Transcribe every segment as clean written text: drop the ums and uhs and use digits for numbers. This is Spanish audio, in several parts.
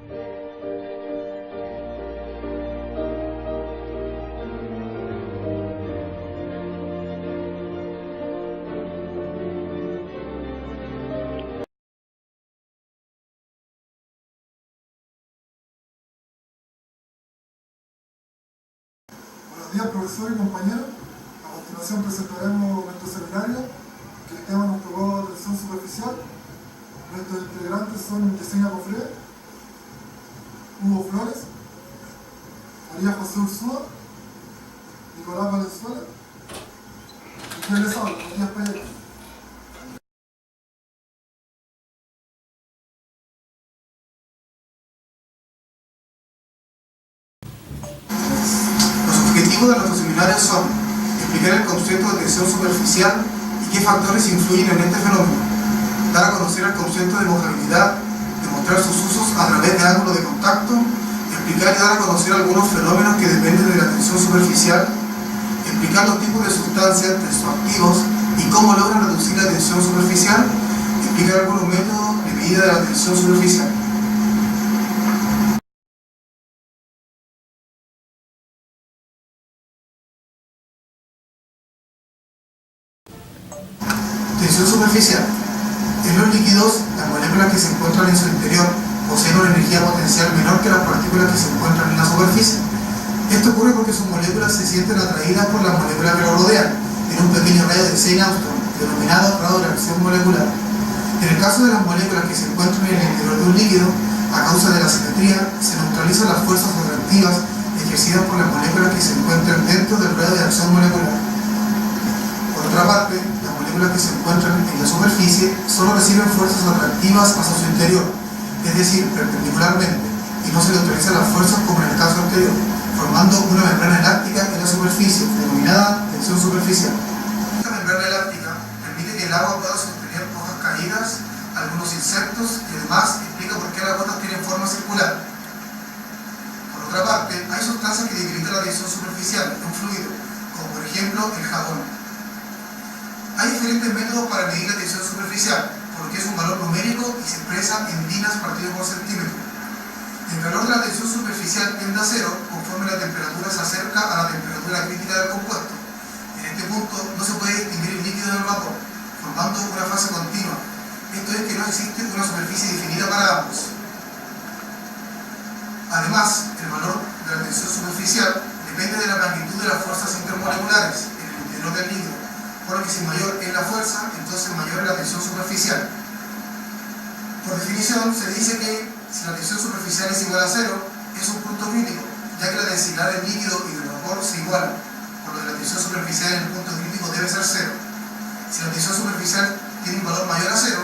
Buenos días, profesor y compañeros. A continuación presentaremos nuestro seminario, que el tema nos tocó atención superficial. Nuestros integrantes son Yesenia Cofré, Hugo Flores, María José Ursúa, Nicolás Valenzuela y quien les habla, Matías Pérez. Los objetivos de nuestros seminarios son explicar el concepto de tensión superficial y qué factores influyen en este fenómeno, dar a conocer el concepto de mojabilidad, demostrar sus usos a través de ángulos de contacto, explicar y dar a conocer algunos fenómenos que dependen de la tensión superficial, explicar los tipos de sustancias tensoactivos y cómo logran reducir la tensión superficial, explicar algunos métodos de medida de la tensión superficial. Tensión superficial. En los líquidos, las moléculas que se encuentran en su interior poseen una energía potencial menor que las partículas que se encuentran en la superficie. Esto ocurre porque sus moléculas se sienten atraídas por las moléculas que lo rodean, en un pequeño radio de 6 Armstrong, denominado radio de reacción molecular. En el caso de las moléculas que se encuentran en el interior de un líquido, a causa de la simetría, se neutralizan las fuerzas atractivas ejercidas por las moléculas que se encuentran dentro del radio de reacción molecular. Por otra parte, las moléculas que se encuentran en la superficie solo reciben fuerzas atractivas hacia su interior, es decir, perpendicularmente, y no se neutralizan las fuerzas como en el caso anterior, formando una membrana elástica en la superficie, denominada tensión superficial. Esta membrana elástica permite que el agua pueda sostener hojas caídas, algunos insectos, y además explica por qué las gotas tienen forma circular. Por otra parte, hay sustancias que debilitan la tensión superficial de un fluido, como por ejemplo el jabón. Hay diferentes métodos para medir la tensión superficial, por lo que es un valor numérico y se expresa en dinas partido por centímetro. El valor de la tensión superficial tiende a cero conforme la temperatura se acerca a la temperatura crítica del compuesto. En este punto no se puede distinguir el líquido del vapor, formando una fase continua. Esto es que no existe una superficie definida para ambos. Además, el valor de la tensión superficial depende de la magnitud de las fuerzas intermoleculares en el interior del líquido, por lo que si mayor es la fuerza, entonces mayor es la tensión superficial. Por definición, se dice que si la tensión superficial es igual a cero, es un punto crítico, ya que la densidad del líquido y del vapor se igualan, por lo que la tensión superficial en el punto crítico debe ser cero. Si la tensión superficial tiene un valor mayor a cero,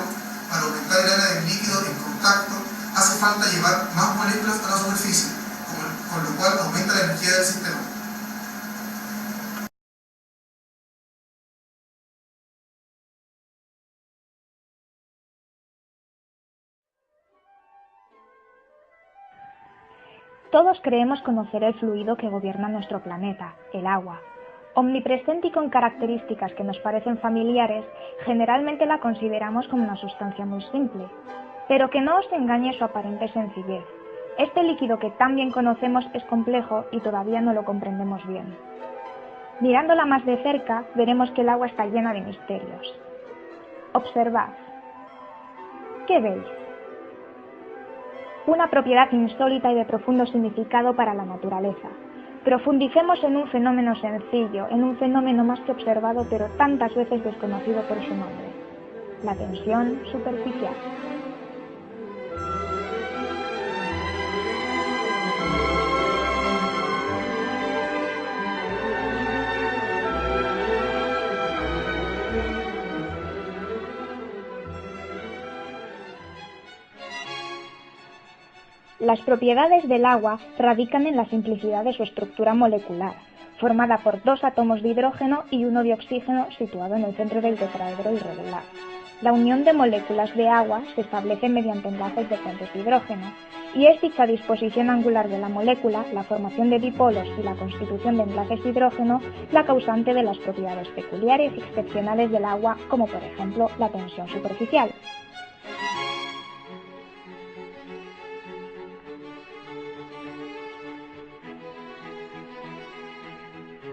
para aumentar el área del líquido en contacto, hace falta llevar más moléculas a la superficie, con lo cual aumenta la energía del sistema. Todos creemos conocer el fluido que gobierna nuestro planeta, el agua. Omnipresente y con características que nos parecen familiares, generalmente la consideramos como una sustancia muy simple. Pero que no os engañe su aparente sencillez. Este líquido que tan bien conocemos es complejo y todavía no lo comprendemos bien. Mirándola más de cerca, veremos que el agua está llena de misterios. Observad. ¿Qué veis? Una propiedad insólita y de profundo significado para la naturaleza. Profundicemos en un fenómeno sencillo, en un fenómeno más que observado pero tantas veces desconocido por su nombre: la tensión superficial. Las propiedades del agua radican en la simplicidad de su estructura molecular, formada por 2 átomos de hidrógeno y 1 de oxígeno situado en el centro del tetraedro irregular. La unión de moléculas de agua se establece mediante enlaces de puentes de hidrógeno, y es dicha disposición angular de la molécula, la formación de dipolos y la constitución de enlaces de hidrógeno la causante de las propiedades peculiares y excepcionales del agua, como por ejemplo la tensión superficial.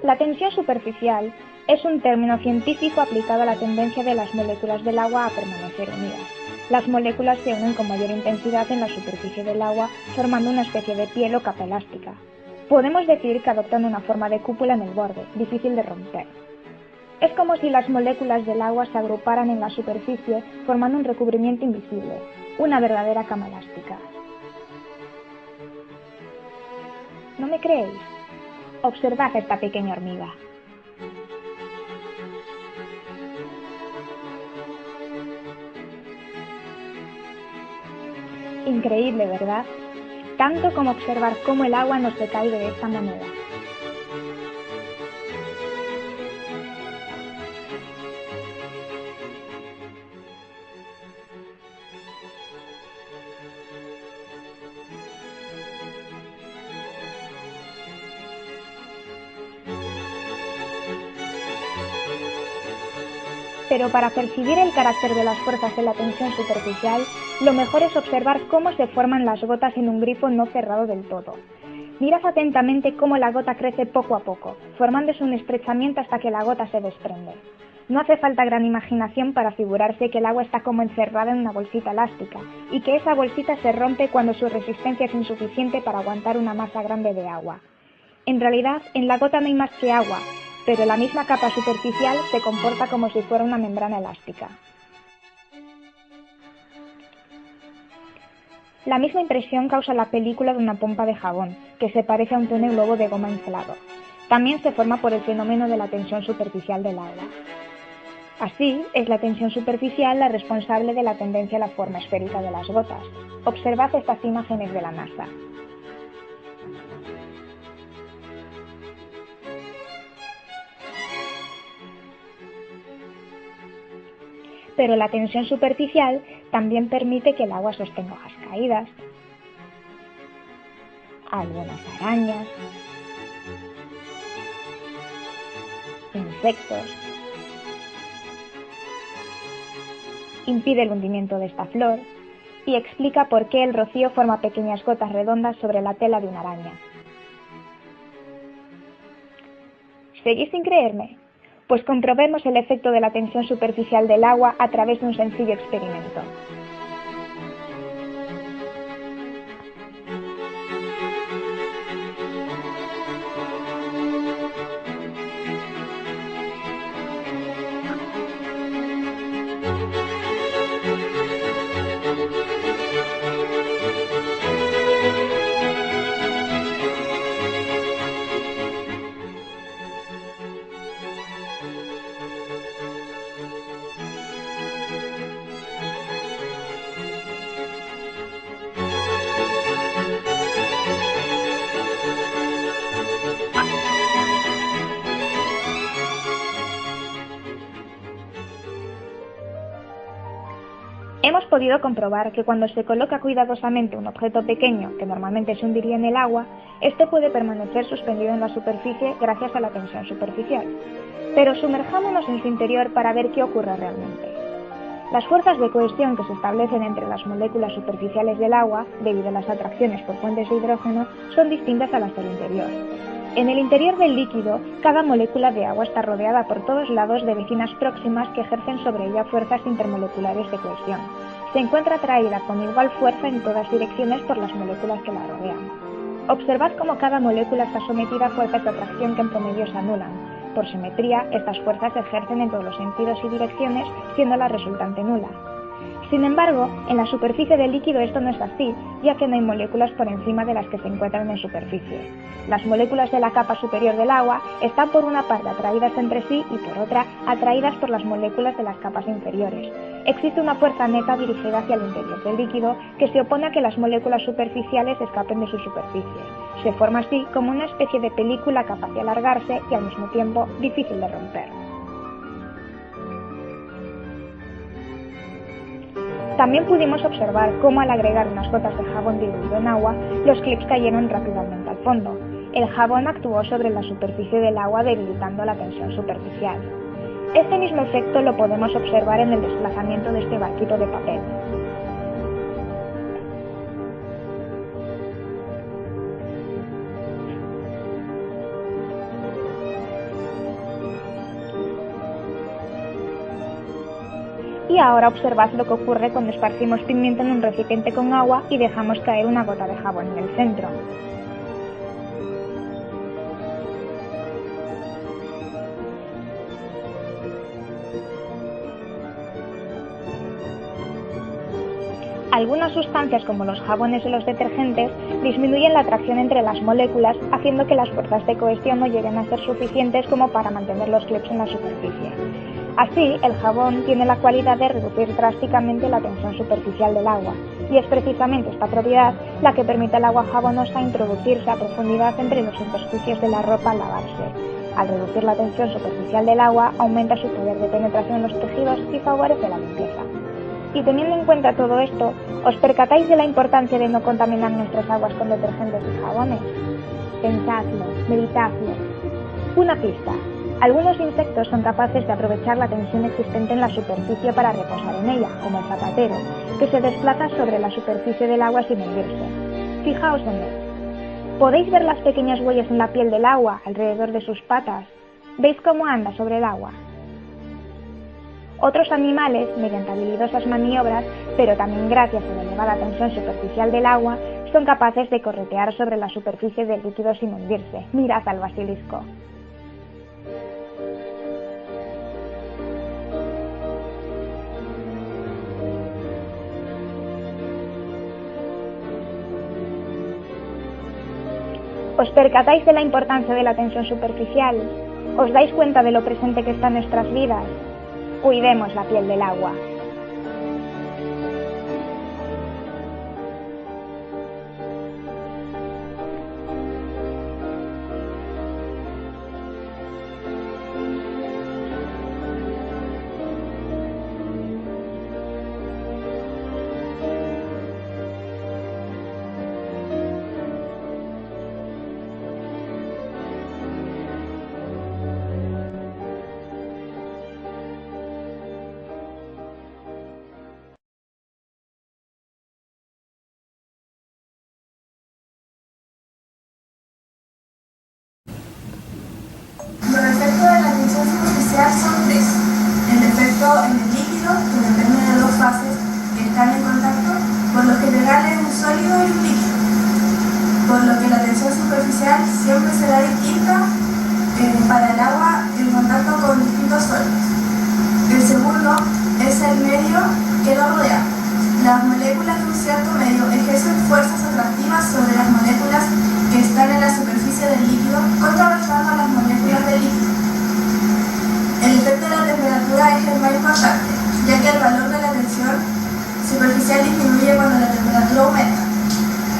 La tensión superficial es un término científico aplicado a la tendencia de las moléculas del agua a permanecer unidas. Las moléculas se unen con mayor intensidad en la superficie del agua, formando una especie de piel o capa elástica. Podemos decir que adoptan una forma de cúpula en el borde, difícil de romper. Es como si las moléculas del agua se agruparan en la superficie, formando un recubrimiento invisible, una verdadera cama elástica. ¿No me creéis? Observad esta pequeña hormiga. Increíble, ¿verdad? Tanto como observar cómo el agua nos decae de esta manera. Pero para percibir el carácter de las fuerzas de la tensión superficial, lo mejor es observar cómo se forman las gotas en un grifo no cerrado del todo. Mirad atentamente cómo la gota crece poco a poco, formándose un estrechamiento hasta que la gota se desprende. No hace falta gran imaginación para figurarse que el agua está como encerrada en una bolsita elástica, y que esa bolsita se rompe cuando su resistencia es insuficiente para aguantar una masa grande de agua. En realidad, en la gota no hay más que agua, pero la misma capa superficial se comporta como si fuera una membrana elástica. La misma impresión causa la película de una pompa de jabón, que se parece a un túnel globo de goma inflado. También se forma por el fenómeno de la tensión superficial del agua. Así, es la tensión superficial la responsable de la tendencia a la forma esférica de las gotas. Observad estas imágenes de la NASA. Pero la tensión superficial también permite que el agua sostenga hojas caídas, algunas arañas, insectos. Impide el hundimiento de esta flor y explica por qué el rocío forma pequeñas gotas redondas sobre la tela de una araña. ¿Seguís sin creerme? Pues comprobemos el efecto de la tensión superficial del agua a través de un sencillo experimento. Hemos podido comprobar que cuando se coloca cuidadosamente un objeto pequeño, que normalmente se hundiría en el agua, este puede permanecer suspendido en la superficie gracias a la tensión superficial. Pero sumerjámonos en su interior para ver qué ocurre realmente. Las fuerzas de cohesión que se establecen entre las moléculas superficiales del agua, debido a las atracciones por puentes de hidrógeno, son distintas a las del interior. En el interior del líquido, cada molécula de agua está rodeada por todos lados de vecinas próximas que ejercen sobre ella fuerzas intermoleculares de cohesión. Se encuentra atraída con igual fuerza en todas direcciones por las moléculas que la rodean. Observad cómo cada molécula está sometida a fuerzas de atracción que en promedio se anulan. Por simetría, estas fuerzas se ejercen en todos los sentidos y direcciones, siendo la resultante nula. Sin embargo, en la superficie del líquido esto no es así, ya que no hay moléculas por encima de las que se encuentran en superficie. Las moléculas de la capa superior del agua están por una parte atraídas entre sí y por otra atraídas por las moléculas de las capas inferiores. Existe una fuerza neta dirigida hacia el interior del líquido que se opone a que las moléculas superficiales escapen de su superficie. Se forma así como una especie de película capaz de alargarse y al mismo tiempo difícil de romper. También pudimos observar cómo al agregar unas gotas de jabón diluido en agua, los clips cayeron rápidamente al fondo. El jabón actuó sobre la superficie del agua debilitando la tensión superficial. Este mismo efecto lo podemos observar en el desplazamiento de este barquito de papel. Y ahora observad lo que ocurre cuando esparcimos pimienta en un recipiente con agua y dejamos caer una gota de jabón en el centro. Algunas sustancias, como los jabones y los detergentes, disminuyen la atracción entre las moléculas, haciendo que las fuerzas de cohesión no lleguen a ser suficientes como para mantener los clips en la superficie. Así, el jabón tiene la cualidad de reducir drásticamente la tensión superficial del agua, y es precisamente esta propiedad la que permite al agua jabonosa introducirse a profundidad entre los intersticios de la ropa al lavarse. Al reducir la tensión superficial del agua, aumenta su poder de penetración en los tejidos y favorece la limpieza. Y teniendo en cuenta todo esto, ¿os percatáis de la importancia de no contaminar nuestras aguas con detergentes y jabones? Pensadlo, meditadlo. Una pista. Algunos insectos son capaces de aprovechar la tensión existente en la superficie para reposar en ella, como el zapatero, que se desplaza sobre la superficie del agua sin hundirse. Fijaos en él. ¿Podéis ver las pequeñas huellas en la piel del agua alrededor de sus patas? ¿Veis cómo anda sobre el agua? Otros animales, mediante habilidosas maniobras, pero también gracias a la elevada tensión superficial del agua, son capaces de corretear sobre la superficie del líquido sin hundirse. Mirad al basilisco. ¿Os percatáis de la importancia de la tensión superficial? ¿Os dais cuenta de lo presente que está en nuestras vidas? Cuidemos la piel del agua. Los efectos de la tensión superficial son tres. El efecto en el líquido, que depende de dos fases que están en contacto, por lo general es un sólido y un líquido, por lo que la tensión superficial siempre será distinta para el agua en contacto con distintos sólidos. El segundo es el medio que lo rodea. Las moléculas de un cierto medio ejercen fuerzas atractivas sobre las moléculas que están en la superficie del líquido, contrarrestando a las moléculas del líquido. El efecto de la temperatura es el más importante, ya que el valor de la tensión superficial disminuye cuando la temperatura aumenta.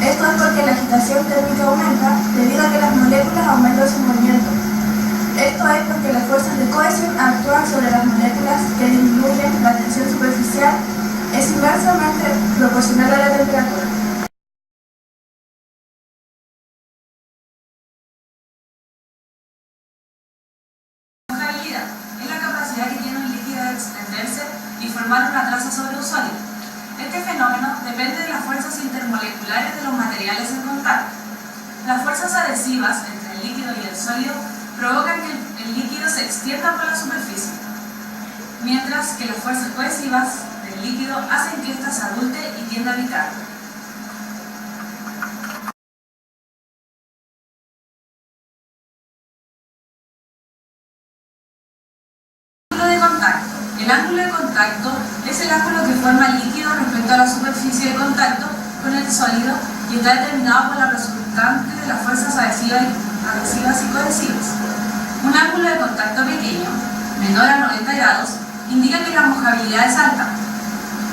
Esto es porque la agitación térmica aumenta debido a que las moléculas aumentan su movimiento. Esto es porque las fuerzas de cohesión actúan sobre las moléculas que disminuyen la tensión superficial, es inversamente proporcional a la temperatura. Es la capacidad que tiene un líquido de extenderse y formar una traza sobre un sólido. Este fenómeno depende de las fuerzas intermoleculares de los materiales en contacto. Las fuerzas adhesivas entre el líquido y el sólido provocan que el líquido se extienda por la superficie, mientras que las fuerzas cohesivas del líquido hacen que ésta se adulte y tienda a evitarlo. El ángulo de contacto es el ángulo que forma el líquido respecto a la superficie de contacto con el sólido y está determinado por la resultante de las fuerzas adhesivas y cohesivas. Un ángulo de contacto pequeño, menor a 90 grados, indica que la mojabilidad es alta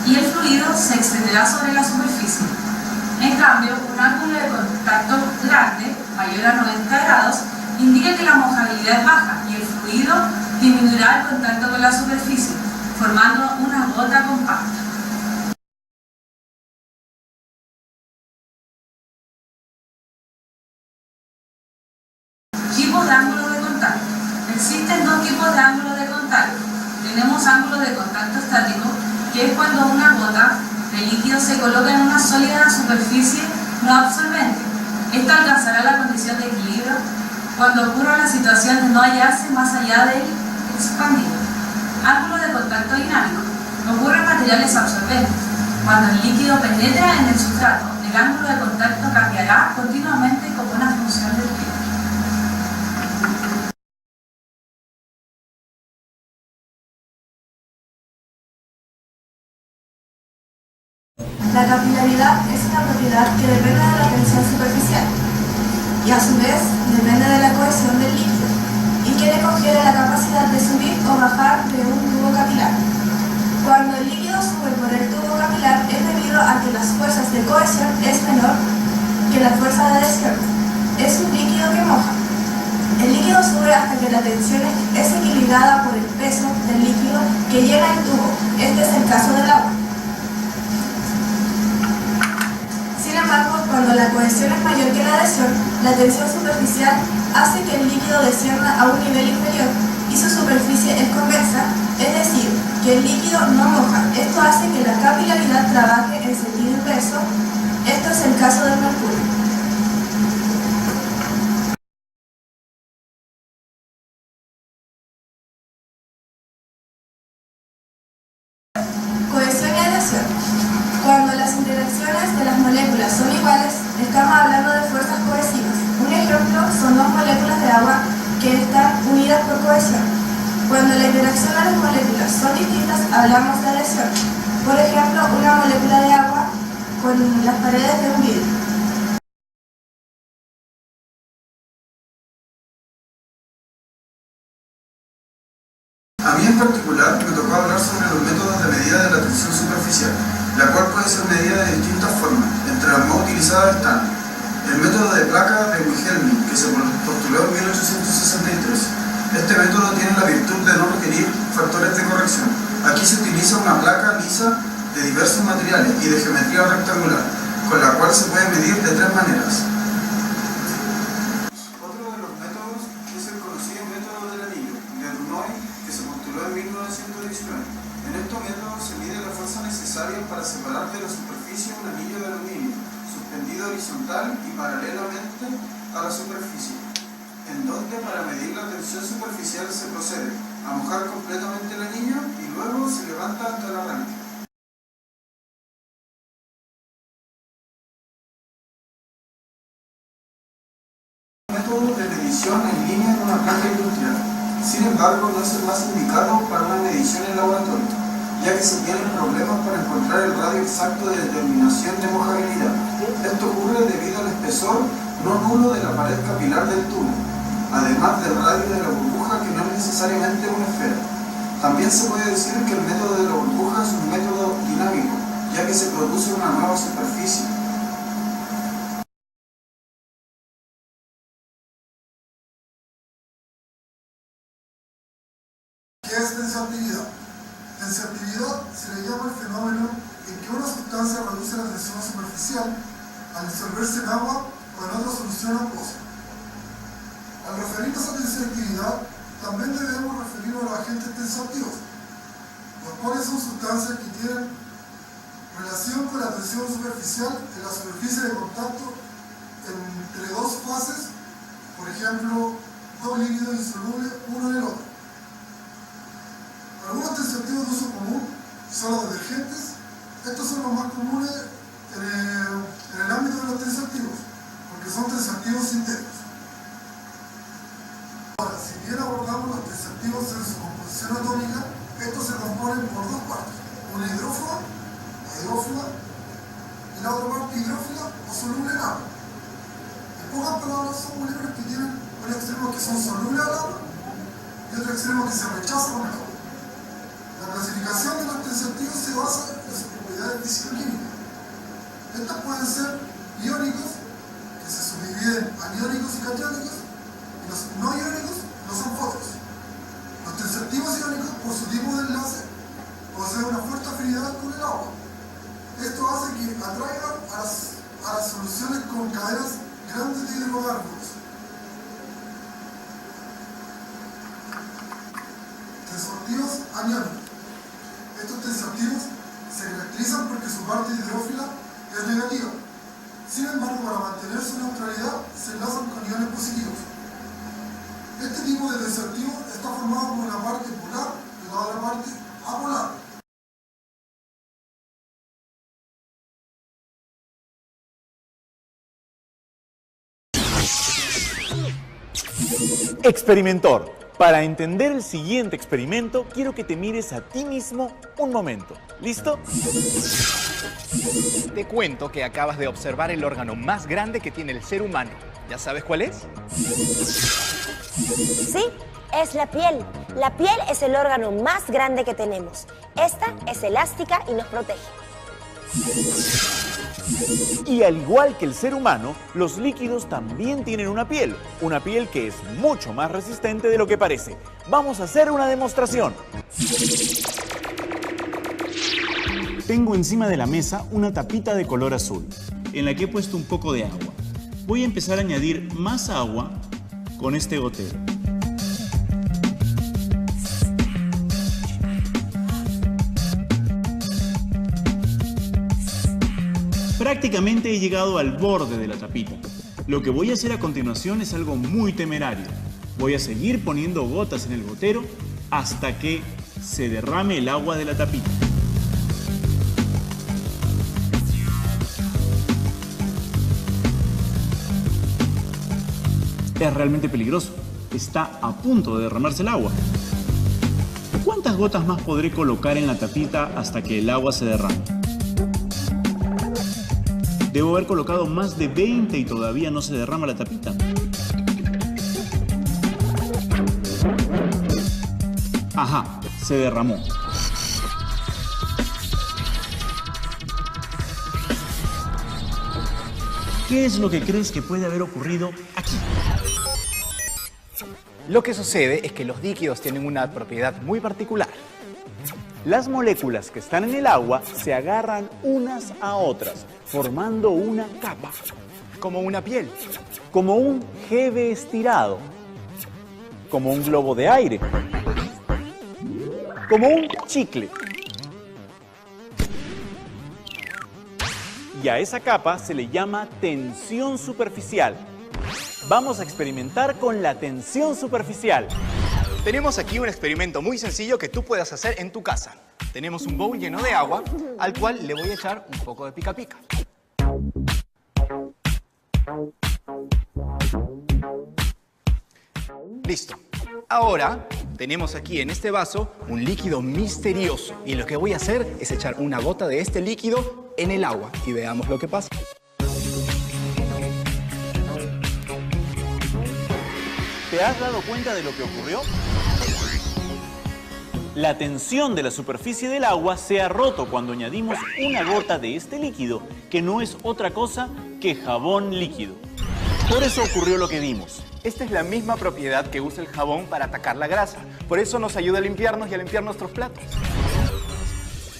y el fluido se extenderá sobre la superficie. En cambio, un ángulo de contacto grande, mayor a 90 grados, indica que la mojabilidad es baja y el fluido disminuirá el contacto con la superficie, formando una gota compacta. Tipos de ángulos de contacto. Existen dos tipos de ángulos de contacto. Tenemos ángulo de contacto estático, que es cuando una gota de líquido se coloca en una sólida superficie no absorbente. Esta alcanzará la condición de equilibrio cuando ocurra la situación de no hallarse más allá del expandido. Ángulo de contacto dinámico. Ocurre materiales absorbentes. Cuando el líquido penetra en el sustrato, el ángulo de contacto cambiará continuamente como una función del tiempo. La capilaridad es una propiedad que depende de la tensión superficial y a su vez depende de la cohesión del líquido y que le confiere la capacidad de subir o bajar de un tubo capilar. Cuando el líquido sube por el tubo capilar es debido a que las fuerzas de cohesión es menor que la fuerza de adhesión. Es un líquido que moja. El líquido sube hasta que la tensión es equilibrada por el peso del líquido que llena el tubo. Este es el caso del agua. Sin embargo, cuando la cohesión es mayor que la adhesión, la tensión superficial hace que el líquido descienda a un nivel inferior y su superficie es convexa, es decir, que el líquido no moja. Esto hace que la capilaridad trabaje en sentido inverso. Esto es el caso del mercurio. Cohesión y adhesión. Cuando las interacciones de las moléculas son iguales, estamos hablando de fuerzas cohesivas. Un ejemplo son dos moléculas de agua que están unidas por cohesión. Cuando la interacción de las moléculas son distintas, hablamos de adhesión. Por ejemplo, una molécula de agua con las paredes de un vidrio. A mí en particular me tocó hablar sobre los métodos de medida de la tensión superficial, la cual puede ser medida de distintas formas. Entre las más utilizadas están el método de placa de Wilhelming, que se postuló en 1863. Este método tiene la virtud de no requerir factores de corrección. Aquí se utiliza una placa lisa de diversos materiales y de geometría rectangular, con la cual se puede medir de tres maneras. Otro de los métodos es el conocido método del anillo, de Dunoy, que se postuló en 1919. En estos métodos se mide la fuerza necesaria para separar de la superficie un anillo de aluminio, suspendido horizontal y paralelamente a la superficie, en donde para medir la tensión superficial se procede a mojar completamente el anillo y luego se levanta hasta el arranque. Método de medición en línea en una planta industrial. Sin embargo, no es el más indicado para una medición en laboratorio, ya que se tienen problemas para encontrar el radio exacto de determinación de mojabilidad. Esto ocurre debido al espesor no nulo de la pared capilar del tubo, además del radio de la burbuja, que no es necesariamente una esfera. También se puede decir que el método de la burbuja es un método dinámico, ya que se produce una nueva superficie. ¿Qué es tensioactividad? Tensioactividad se le llama el fenómeno en que una sustancia reduce la tensión superficial al disolverse en agua o en otra solución acuosa. Al referirnos a tensioactividad, también debemos referirnos a los agentes tensioactivos, los cuales son sustancias que tienen relación con la tensión superficial en la superficie de contacto entre dos fases, por ejemplo, dos líquidos insolubles uno en el otro. Algunos tensioactivos de uso común son los detergentes. Estos son los más comunes en el ámbito de los tensioactivos, porque son tensioactivos sintéticos. Ahora, si bien abordamos los tensioactivos en su composición atómica, estos se componen por dos partes, una hidrófoba o hidrófila y la otra parte hidrófila o soluble en agua. En pocas palabras, son moléculas que tienen un extremo que son solubles al agua y otro extremo que se rechaza con el agua. La clasificación de los tensioactivos se basa en sus propiedades físico-químicas. Estos pueden ser iónicos, que se subdividen aniónicos y catiónicos, y los no iónicos no son fóticos. Los tensioactivos iónicos, por su tipo de enlace, poseen una fuerte afinidad con el agua. Esto hace que atraigan a las soluciones con cadenas grandes de hidrocarburos. Tensioactivos aniónicos. Estos tensioactivos se caracterizan porque su parte hidrófila es negativa. Sin embargo, para mantener su neutralidad, se enlazan con iones positivos. Este tipo de tensioactivo está formado por una parte polar y la otra parte apolar. Experimentor, para entender el siguiente experimento, quiero que te mires a ti mismo un momento. ¿Listo? Te cuento que acabas de observar el órgano más grande que tiene el ser humano. ¿Ya sabes cuál es? Sí, es la piel. La piel es el órgano más grande que tenemos. Esta es elástica y nos protege. Y al igual que el ser humano, los líquidos también tienen una piel que es mucho más resistente de lo que parece. Vamos a hacer una demostración. Tengo encima de la mesa una tapita de color azul, en la que he puesto un poco de agua. Voy a empezar a añadir más agua con este gotero. Prácticamente he llegado al borde de la tapita. Lo que voy a hacer a continuación es algo muy temerario. Voy a seguir poniendo gotas en el gotero hasta que se derrame el agua de la tapita. Es realmente peligroso. Está a punto de derramarse el agua. ¿Cuántas gotas más podré colocar en la tapita hasta que el agua se derrame? Debo haber colocado más de 20 y todavía no se derrama la tapita. Ajá, se derramó. ¿Qué es lo que crees que puede haber ocurrido aquí? Lo que sucede es que los líquidos tienen una propiedad muy particular. Las moléculas que están en el agua se agarran unas a otras, formando una capa. Como una piel. Como un jeve estirado. Como un globo de aire. Como un chicle. Y a esa capa se le llama tensión superficial. Vamos a experimentar con la tensión superficial. Tenemos aquí un experimento muy sencillo que tú puedes hacer en tu casa. Tenemos un bowl lleno de agua, al cual le voy a echar un poco de pica pica. Listo. Ahora tenemos aquí en este vaso un líquido misterioso. Y lo que voy a hacer es echar una gota de este líquido en el agua. Y veamos lo que pasa. ¿Te has dado cuenta de lo que ocurrió? La tensión de la superficie del agua se ha roto cuando añadimos una gota de este líquido, que no es otra cosa que jabón líquido. Por eso ocurrió lo que vimos. Esta es la misma propiedad que usa el jabón para atacar la grasa. Por eso nos ayuda a limpiarnos y a limpiar nuestros platos.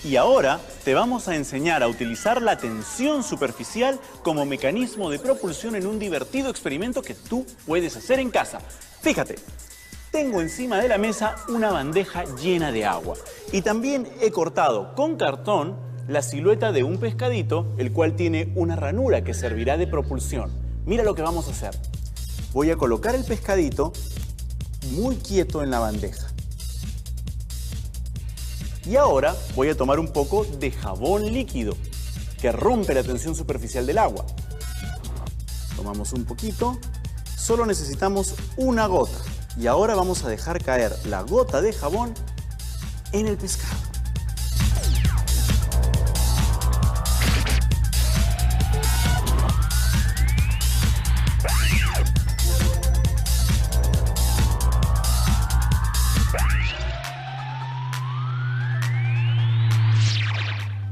Y ahora te vamos a enseñar a utilizar la tensión superficial como mecanismo de propulsión en un divertido experimento que tú puedes hacer en casa. Fíjate, tengo encima de la mesa una bandeja llena de agua y también he cortado con cartón la silueta de un pescadito, el cual tiene una ranura que servirá de propulsión. Mira lo que vamos a hacer. Voy a colocar el pescadito muy quieto en la bandeja. Y ahora voy a tomar un poco de jabón líquido que rompe la tensión superficial del agua. Tomamos un poquito, solo necesitamos una gota. Y ahora vamos a dejar caer la gota de jabón en el pescado.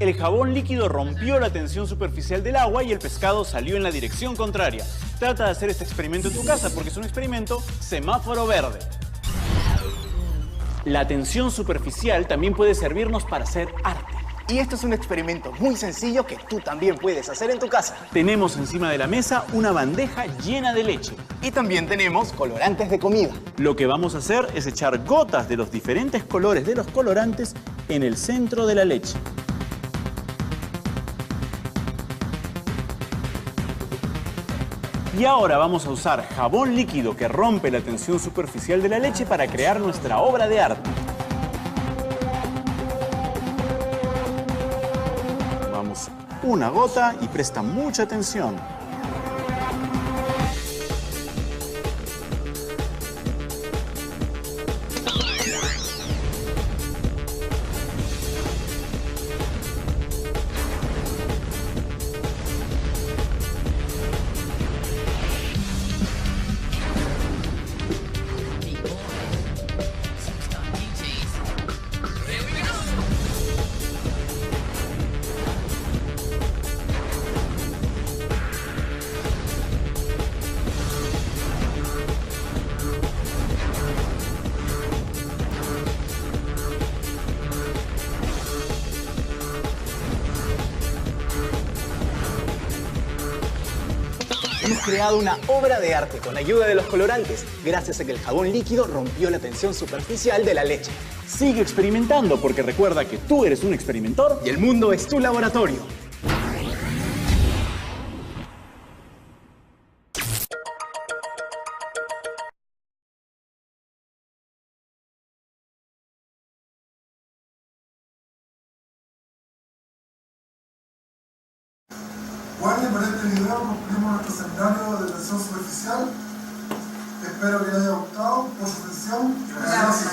El jabón líquido rompió la tensión superficial del agua y el pescado salió en la dirección contraria. Trata de hacer este experimento en tu casa porque es un experimento semáforo verde. La tensión superficial también puede servirnos para hacer arte. Y esto es un experimento muy sencillo que tú también puedes hacer en tu casa. Tenemos encima de la mesa una bandeja llena de leche. Y también tenemos colorantes de comida. Lo que vamos a hacer es echar gotas de los diferentes colores de los colorantes en el centro de la leche. Y ahora vamos a usar jabón líquido que rompe la tensión superficial de la leche para crear nuestra obra de arte. Tomamos una gota y presta mucha atención. Hemos creado una obra de arte con la ayuda de los colorantes, gracias a que el jabón líquido rompió la tensión superficial de la leche. Sigue experimentando porque recuerda que tú eres un experimentor Y el mundo es tu laboratorio. Guardia, por este video concluimos nuestro seminario de tensión superficial. Espero que les haya gustado. Por su atención. Gracias.